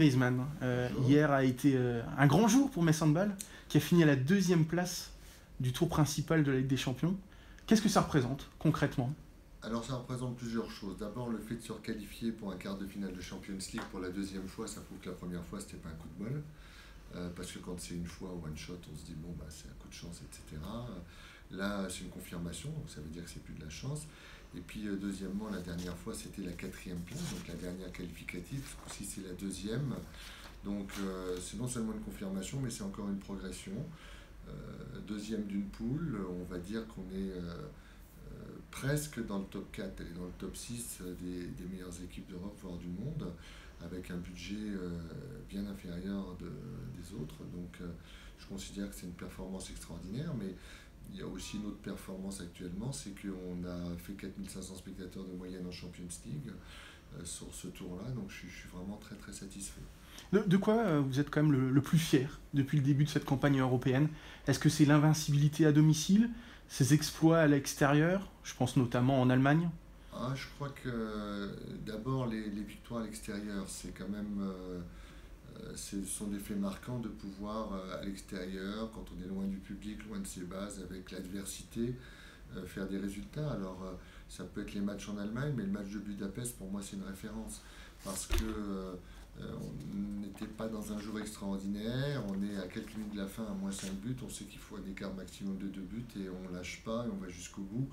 Weisman. Hier a été un grand jour pour Metz Handball, qui a fini à la 2e place du tour principal de la Ligue des Champions. Qu'est-ce que ça représente concrètement ? Alors ça représente plusieurs choses. D'abord, le fait de se requalifier pour un quart de finale de Champions League pour la 2e fois, ça prouve que la première fois, c'était pas un coup de bol. Parce que quand c'est une fois one shot, on se dit bon, bah, c'est un coup de chance, etc. Là, c'est une confirmation, donc ça veut dire que c'est plus de la chance. Et puis, deuxièmement, la dernière fois, c'était la 4e place, donc la dernière qualificative. Ce coup-ci, c'est la 2e. Donc, c'est non seulement une confirmation, mais c'est encore une progression. 2e d'une poule, on va dire qu'on est presque dans le top 4, elle est dans le top 6 des meilleures équipes d'Europe, voire du monde, avec un budget bien inférieur des autres. Donc je considère que c'est une performance extraordinaire, mais il y a aussi une autre performance actuellement, c'est qu'on a fait 4500 spectateurs de moyenne en Champions League sur ce tour-là, donc je suis vraiment très très satisfait. De quoi vous êtes quand même le plus fier depuis le début de cette campagne européenne ? Est-ce que c'est l'invincibilité à domicile, ces exploits à l'extérieur ? Je pense notamment en Allemagne. Je crois que d'abord les victoires à l'extérieur, c'est quand même, ce sont des faits marquants de pouvoir à l'extérieur, quand on est loin du public, loin de ses bases, avec l'adversité, faire des résultats. Alors ça peut être les matchs en Allemagne, mais le match de Budapest pour moi c'est une référence parce que on n'était pas dans un jour extraordinaire, on est à quelques minutes de la fin à moins 5 buts, on sait qu'il faut un écart maximum de 2 buts et on lâche pas et on va jusqu'au bout.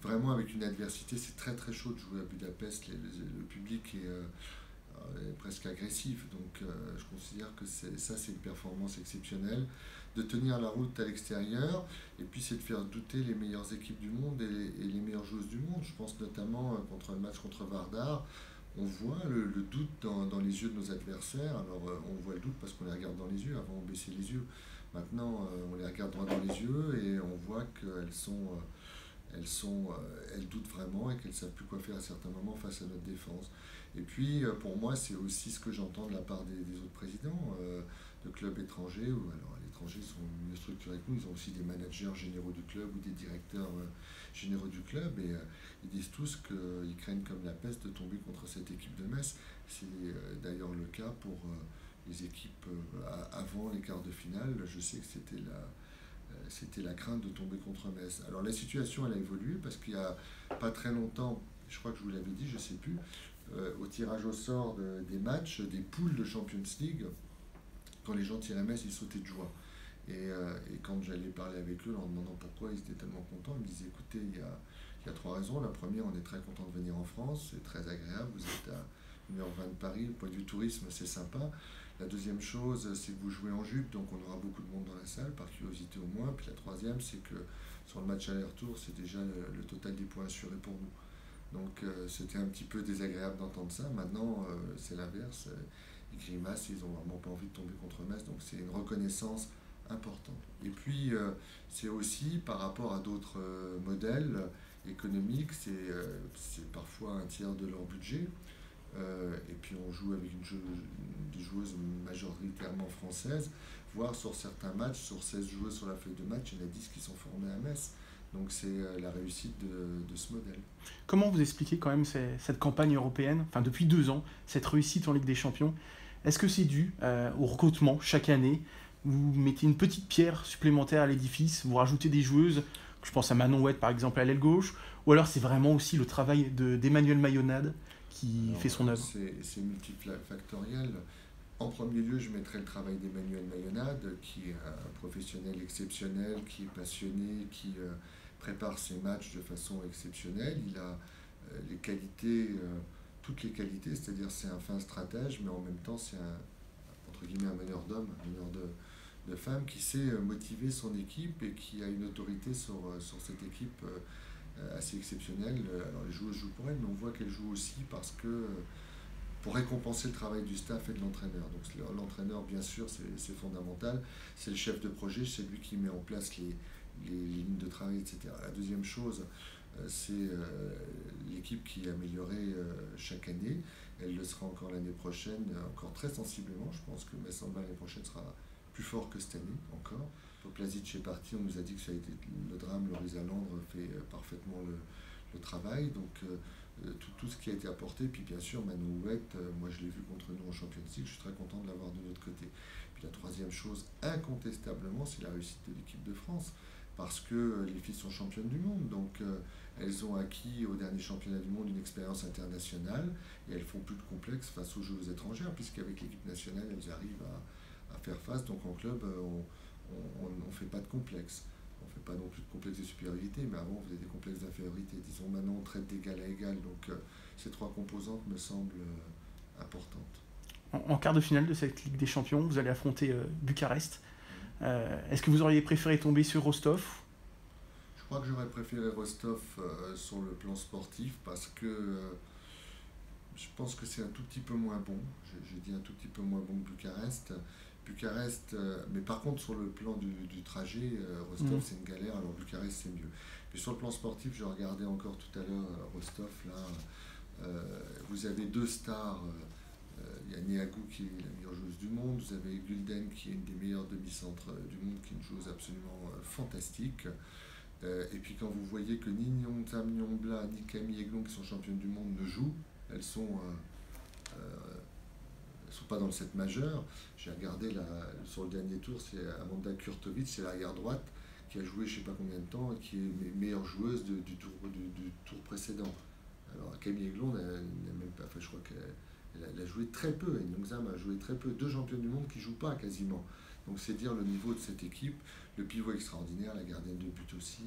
Vraiment avec une adversité, c'est très très chaud de jouer à Budapest, le public est presque agressif, donc je considère que c'est une performance exceptionnelle. De tenir la route à l'extérieur, et puis c'est de faire douter les meilleures équipes du monde et les meilleures joueuses du monde. Je pense notamment contre le match contre Vardar, on voit le doute dans les yeux de nos adversaires. Alors on voit le doute parce qu'on les regarde dans les yeux, avant on baissait les yeux. Maintenant on les regarde droit dans les yeux et on voit elles doutent vraiment et qu'elles ne savent plus quoi faire à certains moments face à notre défense. Et puis pour moi c'est aussi ce que j'entends de la part des autres présidents de clubs étrangers. Alors à l'étranger ils sont mieux structurés que nous, ils ont aussi des managers généraux du club ou des directeurs généraux du club et ils disent tous qu'ils craignent comme la peste de tomber contre cette équipe de Metz. C'est d'ailleurs le cas pour les équipes avant les quarts de finale. Je sais que c'était la crainte de tomber contre Metz. Alors la situation elle a évolué parce qu'il n'y a pas très longtemps, je crois que je vous l'avais dit, je ne sais plus, au tirage au sort des matchs, des poules de Champions League, quand les gens tiraient Metz, ils sautaient de joie. Et quand j'allais parler avec eux en demandant pourquoi ils étaient tellement contents, ils me disaient écoutez, il y a 3 raisons. La première, on est très content de venir en France, c'est très agréable, vous êtes à 1h20 de Paris, au point de vue tourisme, c'est sympa. La deuxième chose, c'est que vous jouez en jupe, donc on aura beaucoup de monde dans la salle, par curiosité au moins. Puis la troisième, c'est que sur le match aller-retour, c'est déjà le total des points assurés pour nous. Donc c'était un petit peu désagréable d'entendre ça. Maintenant, c'est l'inverse. Ils grimacent, ils n'ont vraiment pas envie de tomber contre Metz, donc c'est une reconnaissance importante. Et puis, c'est aussi par rapport à d'autres modèles économiques, c'est parfois un tiers de leur budget. Et puis on joue avec des joueuses majoritairement françaises, voire sur certains matchs, sur 16 joueuses sur la feuille de match, il y en a 10 qui sont formées à Metz. Donc c'est la réussite de ce modèle. Comment vous expliquez quand même cette campagne européenne, enfin depuis 2 ans, cette réussite en Ligue des Champions ? Est-ce que c'est dû au recrutement chaque année ? Vous mettez une petite pierre supplémentaire à l'édifice, vous rajoutez des joueuses, je pense à Manon Ouette par exemple à l'aile gauche, ou alors c'est vraiment aussi le travail d'Emmanuel Mayonade qui fait son œuvre ? C'est multifactoriel. En premier lieu, je mettrai le travail d'Emmanuel Mayonade, qui est un professionnel exceptionnel, qui est passionné, qui prépare ses matchs de façon exceptionnelle. Il a les qualités, toutes les qualités, c'est-à-dire c'est un fin stratège, mais en même temps c'est entre guillemets un meneur d'hommes, un meneur de femmes, qui sait motiver son équipe et qui a une autorité sur cette équipe assez exceptionnelle. Alors les joueuses jouent pour elle, mais on voit qu'elles jouent aussi parce que pour récompenser le travail du staff et de l'entraîneur. Donc l'entraîneur, bien sûr, c'est fondamental. C'est le chef de projet, c'est lui qui met en place les lignes de travail, etc. La deuxième chose, c'est l'équipe qui est améliorée chaque année. Elle le sera encore l'année prochaine, encore très sensiblement. Je pense que Metz Handball l'année prochaine sera plus fort que cette année, encore. Poplazic est parti, on nous a dit que ça a été le drame. Loris Alandre fait parfaitement le travail. Donc tout ce qui a été apporté. Puis bien sûr, Manon Huet, moi je l'ai vu contre nous en Champions League, je suis très content de l'avoir de notre côté. Puis la troisième chose, incontestablement, c'est la réussite de l'équipe de France. Parce que les filles sont championnes du monde. Donc elles ont acquis au dernier championnat du monde une expérience internationale et elles font plus de complexe face aux joueuses étrangères, puisqu'avec l'équipe nationale, elles arrivent à faire face. Donc en club, on ne fait pas de complexe. On ne fait pas non plus de complexe de supériorité, mais avant on faisait des complexes d'infériorité. Disons maintenant on traite d'égal à égal. Donc ces trois composantes me semblent importantes. En quart de finale de cette Ligue des Champions, vous allez affronter Bucarest. Est-ce que vous auriez préféré tomber sur Rostov? Je crois que j'aurais préféré Rostov sur le plan sportif parce que je pense que c'est un tout petit peu moins bon. J'ai dit un tout petit peu moins bon que Bucarest. Mais par contre sur le plan du trajet, Rostov c'est une galère, alors Bucarest c'est mieux. Mais sur le plan sportif, je regardais encore tout à l'heure Rostov, là, vous avez deux stars. Il y a Neagu qui est la meilleure joueuse du monde, vous avez Gulden qui est une des meilleures demi-centres du monde, qui est une joueuse absolument fantastique. Et puis quand vous voyez que ni Nyongtam Nyongbla ni Camille Aiglon qui sont championnes du monde ne jouent, elles sont pas dans le set majeur. J'ai regardé sur le dernier tour, c'est Amanda Kurtovic, c'est l'arrière droite, qui a joué je ne sais pas combien de temps et qui est meilleure joueuse du tour précédent. Alors Camille Aiglon n'a même pas, enfin je crois qu'elle a joué très peu, et Nyongtam a joué très peu, deux championnes du monde qui ne jouent pas quasiment. Donc c'est dire le niveau de cette équipe, le pivot extraordinaire, la gardienne de but aussi,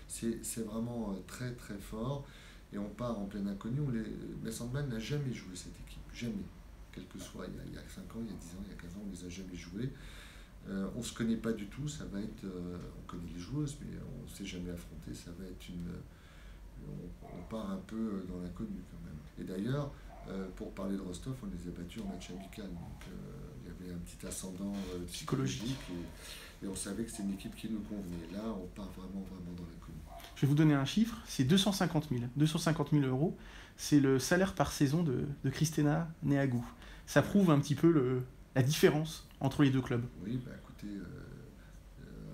c'est vraiment très très fort. Et on part en plein inconnu. Sandman n'a jamais joué cette équipe, jamais. Quel que soit, il y a 5 ans, il y a 10 ans, il y a 15 ans, on ne les a jamais joués. On ne se connaît pas du tout, ça va être... on connaît les joueuses, mais on ne s'est jamais affronté, ça va être on part un peu dans l'inconnu quand même. Et d'ailleurs, pour parler de Rostov, on les a battus en match amical, donc il y avait un petit ascendant psychologique et on savait que c'était une équipe qui nous convenait. Là, on part vraiment dans l'inconnu. Je vais vous donner un chiffre, c'est 250 000. 250 000 euros, c'est le salaire par saison de Kristina Neagu. Ça prouve un petit peu la différence entre les deux clubs. Oui, bah écoutez,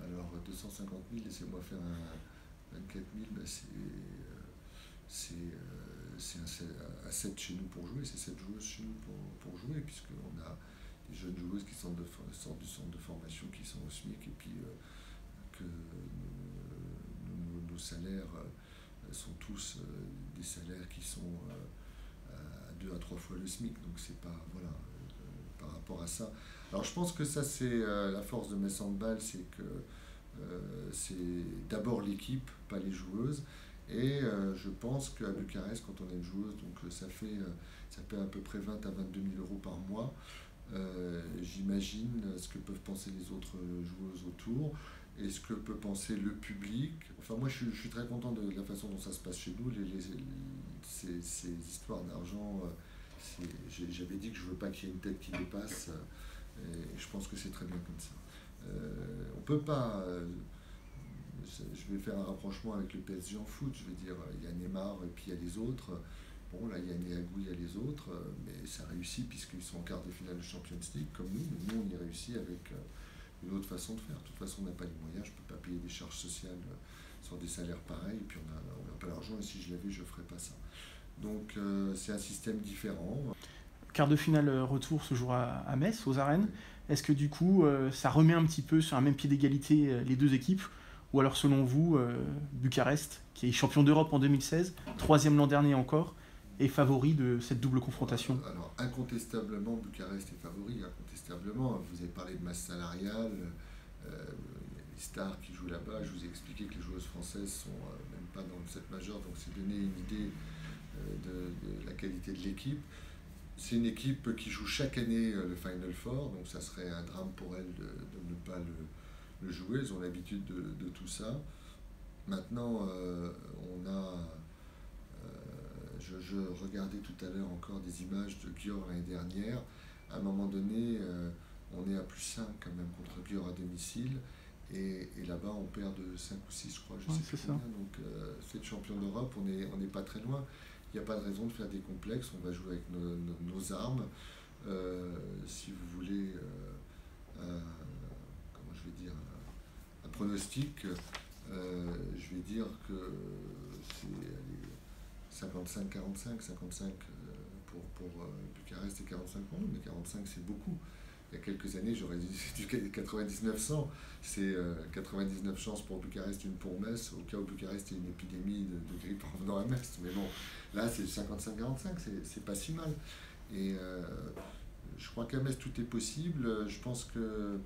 alors 250 000, laissez-moi faire un 24 000, bah c'est un 7 chez nous pour jouer, c'est 7 joueuses chez nous pour jouer, puisqu'on a des jeunes joueuses qui sortent du centre de formation, qui sont au SMIC, et puis que nos salaires sont tous des salaires qui sont à 2 à 3 fois le SMIC, donc c'est pas, voilà, par rapport à ça. Alors je pense que ça c'est la force de Metz Handball, c'est que c'est d'abord l'équipe, pas les joueuses. Et je pense qu'à Bucarest, quand on est une joueuse, donc ça paie à peu près 20 à 22 000 euros par mois. J'imagine ce que peuvent penser les autres joueuses autour et ce que peut penser le public. Enfin, moi, je suis très content de la façon dont ça se passe chez nous. Ces histoires d'argent, j'avais dit que je ne veux pas qu'il y ait une tête qui dépasse. Et je pense que c'est très bien comme ça. On ne peut pas... je vais faire un rapprochement avec le PSG en foot, je veux dire, il y a Neymar et puis il y a les autres. Bon, là, il y a Neagu, il y a les autres, mais ça réussit puisqu'ils sont en quart de finale de Champions League, comme nous, mais nous, on y réussit avec une autre façon de faire. De toute façon, on n'a pas les moyens, je ne peux pas payer des charges sociales sur des salaires pareils, et puis on n'a pas l'argent, et si je l'avais, je ne ferais pas ça. Donc, c'est un système différent. Quart de finale retour ce jour à Metz, aux arènes. Est-ce que du coup, ça remet un petit peu sur un même pied d'égalité les deux équipes? Ou alors, selon vous, Bucarest, qui est champion d'Europe en 2016, troisième l'an dernier encore, est favori de cette double confrontation? Alors, incontestablement, Bucarest est favori, incontestablement. Vous avez parlé de masse salariale, il y a des stars qui jouent là-bas. Je vous ai expliqué que les joueuses françaises sont même pas dans le set majeur, donc c'est donner une idée de la qualité de l'équipe. C'est une équipe qui joue chaque année le Final Four, donc ça serait un drame pour elles de ne pas le jouer. Elles ont l'habitude de tout ça. Maintenant, on a... je regardais tout à l'heure encore des images de Győr l'année dernière. À un moment donné, on est à +5 quand même contre Győr à domicile. Et là-bas, on perd de 5 ou 6, je crois, je sais plus combien. Donc, c'est le champion d'Europe, on n'est pas très loin. Il n'y a pas de raison de faire des complexes, on va jouer avec nos armes. Si vous voulez, comment je vais dire, un pronostic, je vais dire que 55-45, 55 pour Bucarest et 45 pour nous, mais 45 c'est beaucoup. Il y a quelques années, j'aurais dit du 99-100, c'est 99 chances pour Bucarest, une pour Metz, au cas où Bucarest ait une épidémie de grippe revenant à Metz. Mais bon, là c'est 55-45, c'est pas si mal. Et je crois qu'à Metz tout est possible. Je pense que.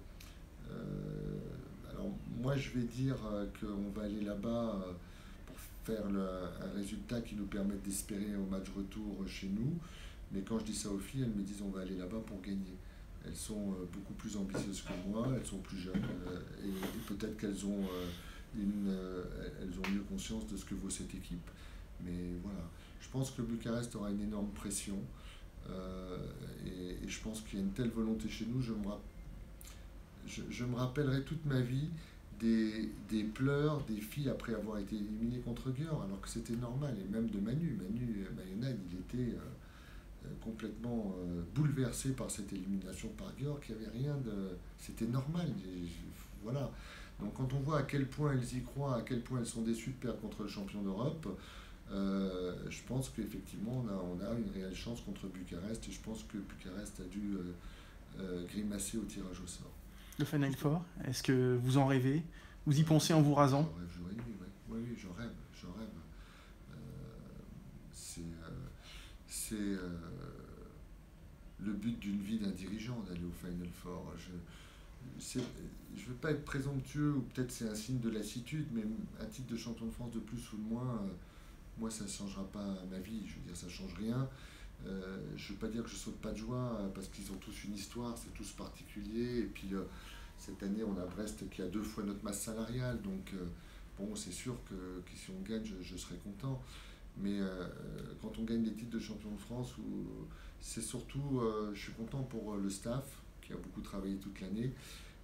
Alors, moi je vais dire qu'on va aller là-bas pour faire un résultat qui nous permette d'espérer au match retour chez nous. Mais quand je dis ça aux filles, elles me disent on va aller là-bas pour gagner. Elles sont beaucoup plus ambitieuses que moi, elles sont plus jeunes et peut-être qu'elles ont, elles ont mieux conscience de ce que vaut cette équipe. Mais voilà, je pense que Bucarest aura une énorme pression et je pense qu'il y a une telle volonté chez nous. Je me rappellerai toute ma vie des pleurs des filles après avoir été éliminées contre Győr, alors que c'était normal, et même de Manu Mayonnaise, il était complètement bouleversé par cette élimination par Győr, qu'il n'y avait rien de... C'était normal, voilà. Donc quand on voit à quel point elles y croient, à quel point elles sont déçues de perdre contre le champion d'Europe, je pense qu'effectivement on a une réelle chance contre Bucarest, et je pense que Bucarest a dû grimacer au tirage au sort. Le Final Four, est-ce que vous en rêvez? Vous y pensez en vous rasant? Oui, j'en rêve. C'est le but d'une vie d'un dirigeant d'aller au Final Four. Je ne veux pas être présomptueux, ou peut-être c'est un signe de lassitude, mais un titre de champion de France de plus ou de moins, moi ça ne changera pas ma vie. Je veux dire, ça ne change rien. Je ne veux pas dire que je saute pas de joie, parce qu'ils ont tous une histoire, c'est tous particulier. Et puis cette année, on a Brest qui a 2 fois notre masse salariale, donc bon, c'est sûr que si on gagne, je serai content. Mais quand on gagne des titres de champion de France, c'est surtout, je suis content pour le staff qui a beaucoup travaillé toute l'année,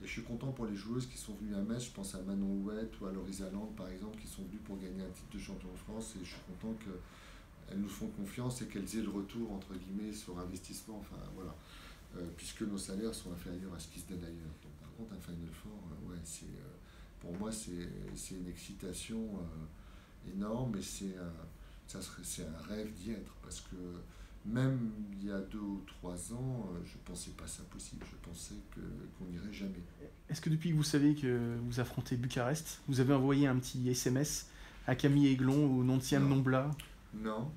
et je suis content pour les joueuses qui sont venues à Metz. Je pense à Manon Houette ou à Laurie Lalande par exemple, qui sont venues pour gagner un titre de champion de France, et je suis content qu'elles nous font confiance et qu'elles aient le retour entre guillemets sur investissement, enfin voilà, puisque nos salaires sont inférieurs à ce qui se donne ailleurs. Donc, par contre, un Final Four, ouais, pour moi c'est une excitation énorme, et c'est un rêve d'y être, parce que même il y a 2 ou 3 ans, je ne pensais pas ça possible, je pensais qu'on n'irait jamais. Est-ce que depuis que vous savez que vous affrontez Bucarest, vous avez envoyé un petit SMS à Camille Aiglon ou Nontiane Nombla? Non,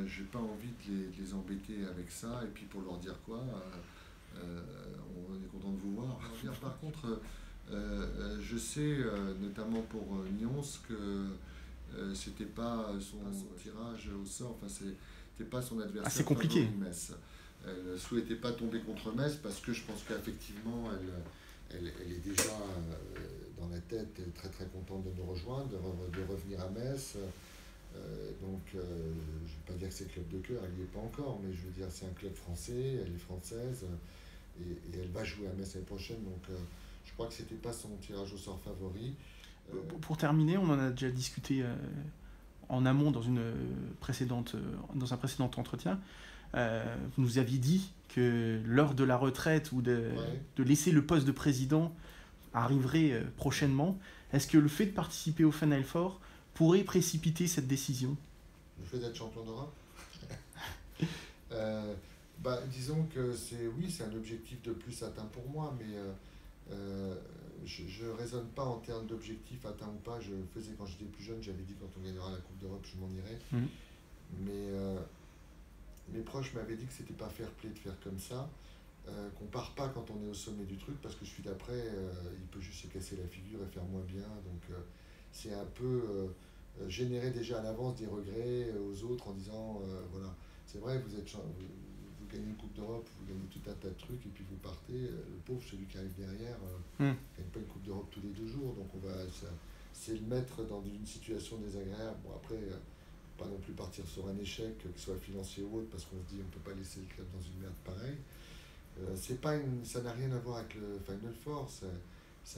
j'ai pas envie de les embêter avec ça, et puis pour leur dire quoi, on est content de vous voir. Par contre, je sais, notamment pour Nyons, que c'était pas son tirage au sort, enfin c'était pas son adversaire. C'est compliqué. Metz. Elle ne souhaitait pas tomber contre Metz, parce que je pense qu'effectivement elle est déjà dans la tête très très contente de nous rejoindre, de revenir à Metz. Donc je ne vais pas dire que c'est club de cœur, elle n'y est pas encore, mais je veux dire c'est un club français, elle est française, et elle va jouer à Metz l'année prochaine, donc je crois que c'était pas son tirage au sort favori. Pour terminer, on en a déjà discuté en amont dans un précédent entretien. Vous nous aviez dit que l'heure de la retraite ou de laisser le poste de président arriverait prochainement. Est-ce que le fait de participer au Final Four pourrait précipiter cette décision? Le fait d'être champion d'Europe disons que c'est un objectif de plus atteint pour moi, mais je ne raisonne pas en termes d'objectifs atteints ou pas. Je faisais quand j'étais plus jeune, j'avais dit quand on gagnera la Coupe d'Europe, je m'en irai. Mais mes proches m'avaient dit que c'était pas fair play de faire comme ça, qu'on part pas quand on est au sommet du truc, parce que celui d'après, il peut juste se casser la figure et faire moins bien. Donc c'est un peu générer déjà à l'avance des regrets aux autres en disant voilà, c'est vrai, vous gagnez une Coupe d'Europe, vous gagnez tout un tas de trucs, et puis vous partez, le pauvre, celui qui arrive derrière, ne gagne pas une Coupe d'Europe tous les 2 jours, donc c'est le mettre dans une situation désagréable. Bon, après, pas non plus partir sur un échec, que ce soit financier ou autre, parce qu'on se dit on ne peut pas laisser le club dans une merde pareille. Ça n'a rien à voir avec le Final Four, ça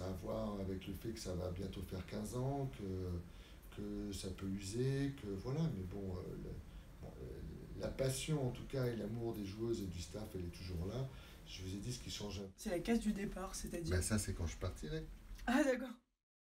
a à voir avec le fait que ça va bientôt faire 15 ans, que ça peut user, que voilà, mais bon, la passion en tout cas et l'amour des joueuses et du staff, elle est toujours là. Je vous ai dit ce qui change. C'est la case du départ, c'est-à-dire Ça c'est quand je partirai. Ah d'accord.